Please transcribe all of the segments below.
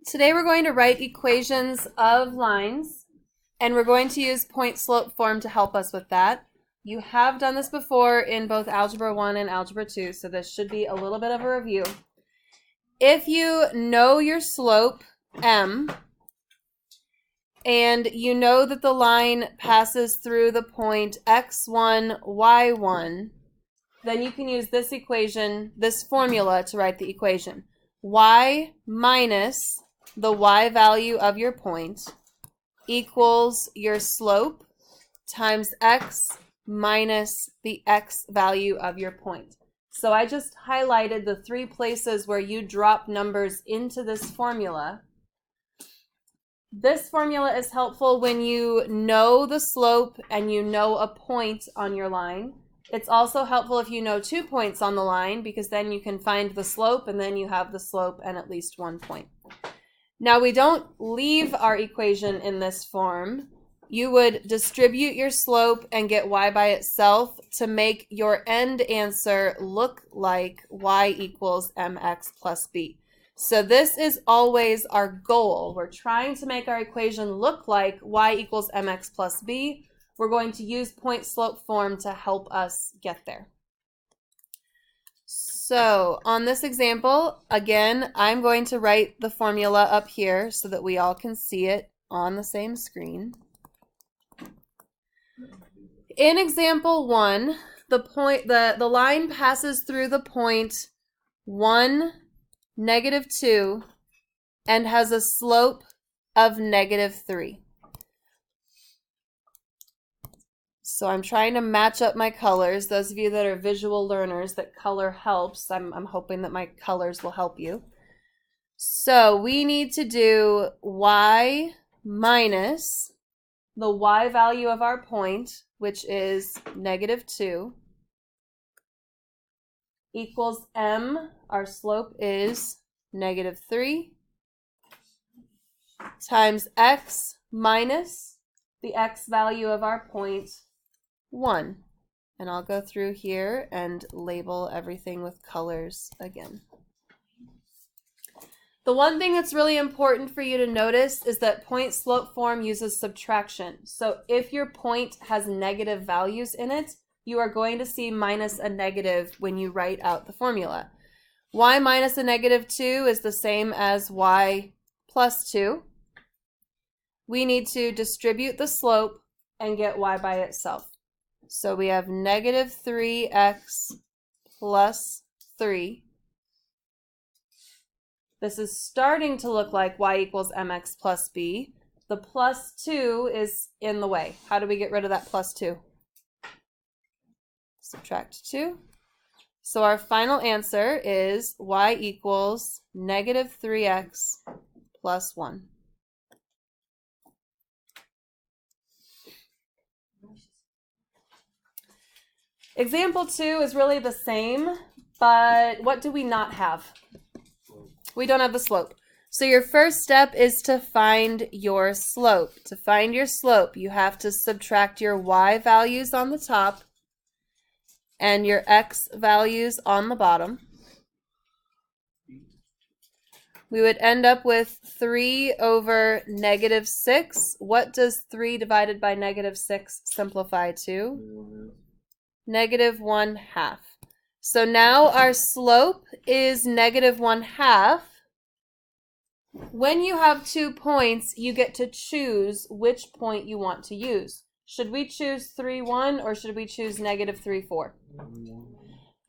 Today we're going to write equations of lines, and we're going to use point-slope form to help us with that. You have done this before in both Algebra 1 and Algebra 2, so this should be a little bit of a review. If you know your slope, m, and you know that the line passes through the point x1, y1, then you can use this equation, this formula, to write the equation. Y minus the y value of your point equals your slope times x minus the x value of your point. So I just highlighted the three places where you drop numbers into this formula. This formula is helpful when you know the slope and you know a point on your line. It's also helpful if you know 2 points on the line, because then you can find the slope and then you have the slope and at least 1 point. Now we don't leave our equation in this form. You would distribute your slope and get y by itself to make your end answer look like y equals mx plus b. So this is always our goal. We're trying to make our equation look like y equals mx plus b. We're going to use point-slope form to help us get there. So on this example, again, I'm going to write the formula up here so that we all can see it on the same screen. In example 1, the line passes through the point 1, -2, and has a slope of -3. So I'm trying to match up my colors. Those of you that are visual learners, that color helps. I'm hoping that my colors will help you. So we need to do y minus the y value of our point, which is -2, equals m, our slope is -3, times x minus the x value of our point, 1. And I'll go through here and label everything with colors again. The one thing that's really important for you to notice is that point-slope form uses subtraction. So if your point has negative values in it, you are going to see minus a negative when you write out the formula. Y minus a -2 is the same as y plus 2. We need to distribute the slope and get y by itself. So we have -3x plus 3. This is starting to look like y equals mx plus b. The plus 2 is in the way. How do we get rid of that plus 2? Subtract 2. So our final answer is y equals -3x plus 1. Example 2 is really the same, but what do we not have? We don't have the slope. So your first step is to find your slope. To find your slope, you have to subtract your y values on the top and your x values on the bottom. We would end up with 3 over -6. What does 3 divided by -6 simplify to? -1/2. So now our slope is -1/2. When you have 2 points, you get to choose which point you want to use. Should we choose 3, 1, or should we choose -3, 4?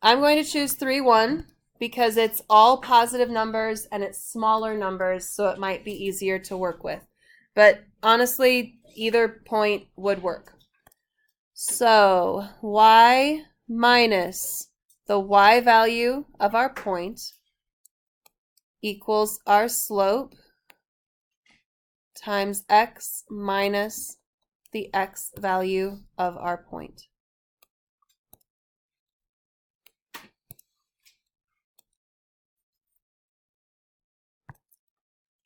I'm going to choose 3, 1 because it's all positive numbers and it's smaller numbers, so it might be easier to work with. But honestly, either point would work. So y minus the y value of our point equals our slope times x minus the x value of our point.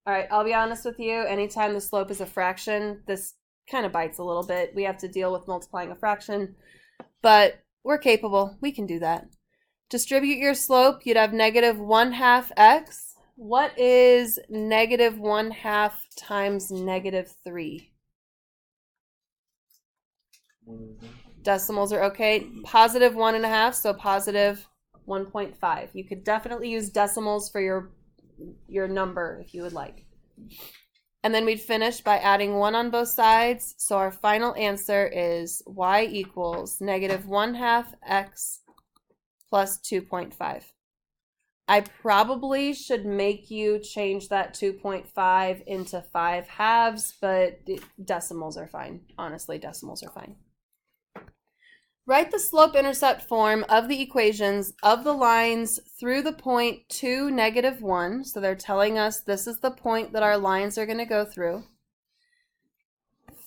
All right, I'll be honest with you, anytime the slope is a fraction, this kind of bites a little bit. We have to deal with multiplying a fraction, but we're capable. We can do that. Distribute your slope. You'd have -1/2 x What is -1/2 times -3? Decimals are okay. Positive 1.5, so positive 1.5. You could definitely use decimals for your number if you would like. And then we'd finish by adding 1 on both sides. So our final answer is y equals -1/2 x plus 2.5. I probably should make you change that 2.5 into 5/2, but decimals are fine. Honestly, decimals are fine. Write the slope-intercept form of the equations of the lines through the point 2, -1. So they're telling us this is the point that our lines are going to go through.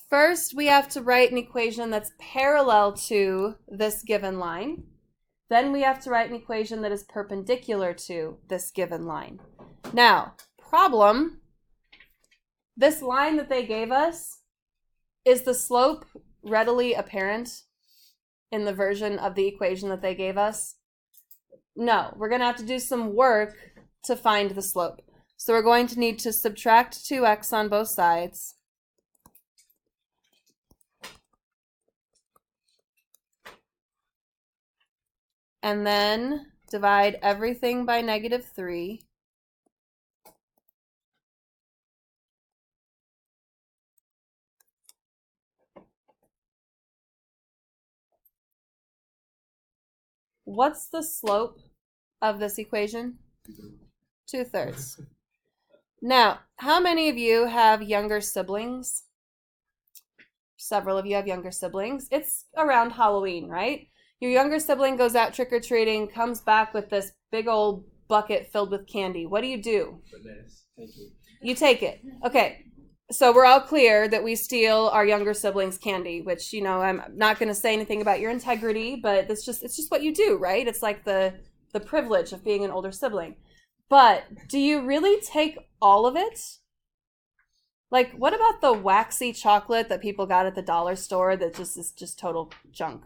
First, we have to write an equation that's parallel to this given line. Then we have to write an equation that is perpendicular to this given line. Now, problem, this line that they gave us, is the slope readily apparent in the version of the equation that they gave us? No, we're going to have to do some work to find the slope. So we're going to need to subtract 2x on both sides. And then divide everything by -3. What's the slope of this equation? 2/3. Now, how many of you have younger siblings? Several of you have younger siblings. It's around Halloween, right? Your younger sibling goes out trick-or-treating, comes back with this big old bucket filled with candy. What do? You take it. Okay. So we're all clear that we steal our younger siblings' candy, which, you know, I'm not going to say anything about your integrity, but it's just what you do, right? It's like the privilege of being an older sibling. But do you really take all of it? Like, what about the waxy chocolate that people got at the dollar store that is just total junk?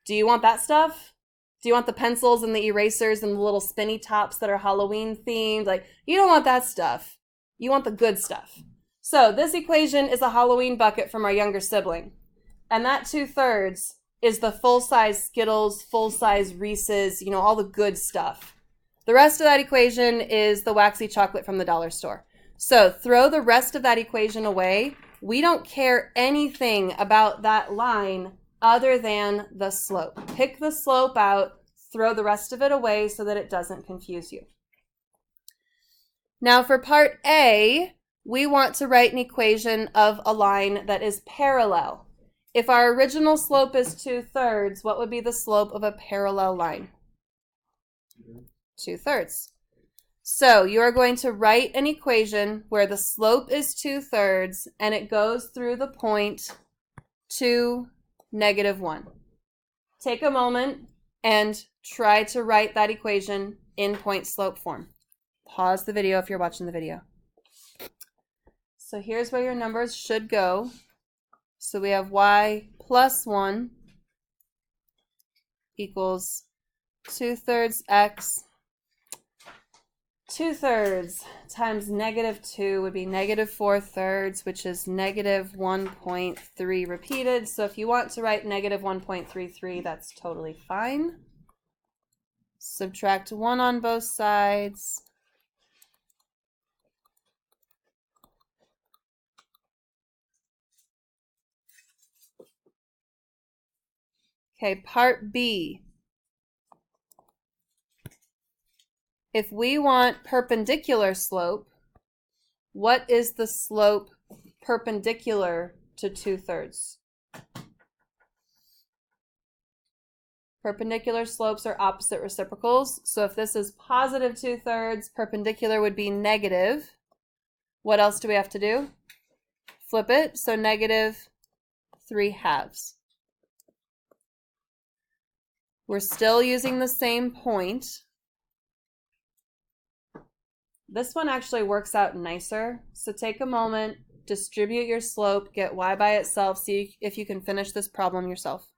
Do you want that stuff? Do you want the pencils and the erasers and the little spinny tops that are Halloween themed? Like, you don't want that stuff. You want the good stuff. So this equation is a Halloween bucket from our younger sibling. And that 2/3 is the full-size Skittles, full-size Reese's, you know, all the good stuff. The rest of that equation is the waxy chocolate from the dollar store. So throw the rest of that equation away. We don't care anything about that line other than the slope. Pick the slope out, throw the rest of it away so that it doesn't confuse you. Now for part A, we want to write an equation of a line that is parallel. If our original slope is 2/3, what would be the slope of a parallel line? 2/3. So you are going to write an equation where the slope is 2/3 and it goes through the point 2, -1. Take a moment and try to write that equation in point slope form. Pause the video if you're watching the video. So here's where your numbers should go. So we have y plus 1 equals 2/3 x. 2/3 times -2 would be -4/3, which is -1.3 repeated. So if you want to write -1.33, that's totally fine. Subtract 1 on both sides. Okay, part B. If we want perpendicular slope, what is the slope perpendicular to 2/3? Perpendicular slopes are opposite reciprocals. So if this is positive 2/3, perpendicular would be negative. What else do we have to do? Flip it, so -3/2. We're still using the same point. This one actually works out nicer. So take a moment, distribute your slope, get y by itself, see if you can finish this problem yourself.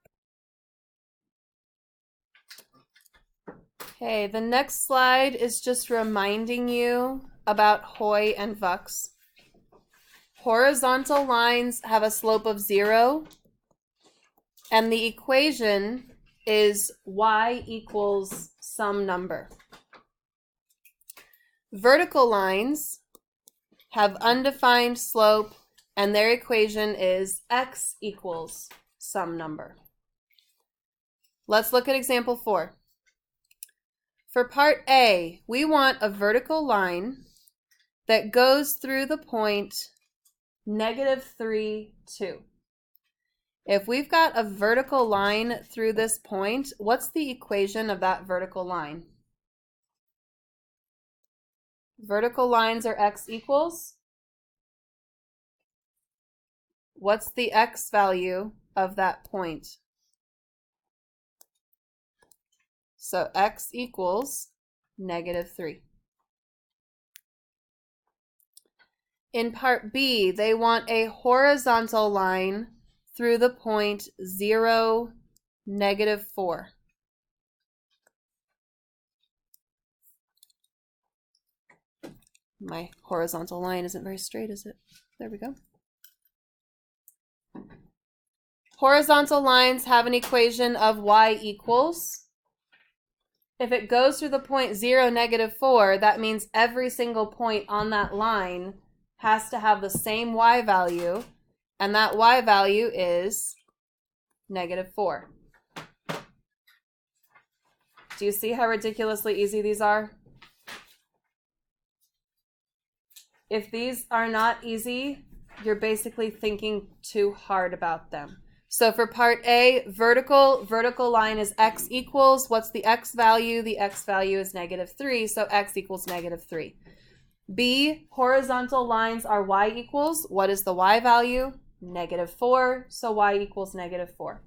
Okay, the next slide is just reminding you about Hoy and Vux. Horizontal lines have a slope of 0, and the equation is y equals some number. Vertical lines have undefined slope, and their equation is x equals some number. Let's look at example 4. For part A, we want a vertical line that goes through the point -3, 2. If we've got a vertical line through this point, what's the equation of that vertical line? Vertical lines are x equals. What's the x value of that point? So x equals -3. In part B, they want a horizontal line through the point 0, -4. My horizontal line isn't very straight, is it? There we go. Horizontal lines have an equation of y equals. If it goes through the point 0, -4, that means every single point on that line has to have the same y value, and that y value is -4. Do you see how ridiculously easy these are? If these are not easy, you're basically thinking too hard about them. So for part A, vertical line is x equals. What's the x value? The x value is -3, so x equals -3. B, horizontal lines are y equals. What is the y value? -4, so y equals -4.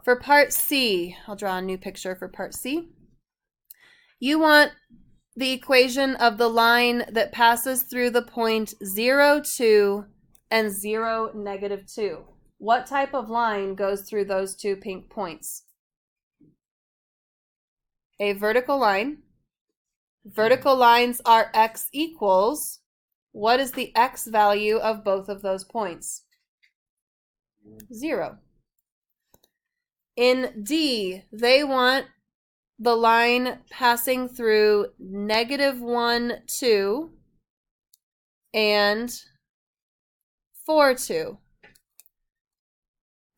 For part C, I'll draw a new picture for part C. You want the equation of the line that passes through the point 0, 2 and 0, -2. What type of line goes through those two pink points? A vertical line. Vertical lines are x equals. What is the x value of both of those points? 0. In D, they want the line passing through -1, 2 and 4, 2.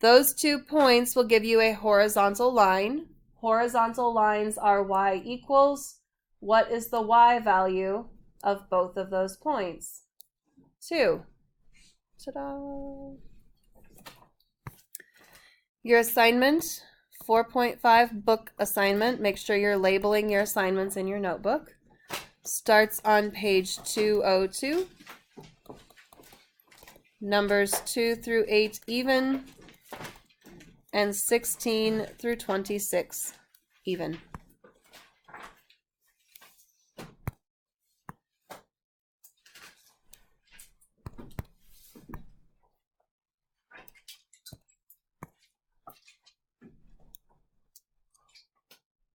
Those 2 points will give you a horizontal line. Horizontal lines are y equals. What is the y value of both of those points? 2. Ta-da! Your assignment, 4.5 book assignment. Make sure you're labeling your assignments in your notebook. Starts on page 202. Numbers 2 through 8 even, and 16 through 26 even.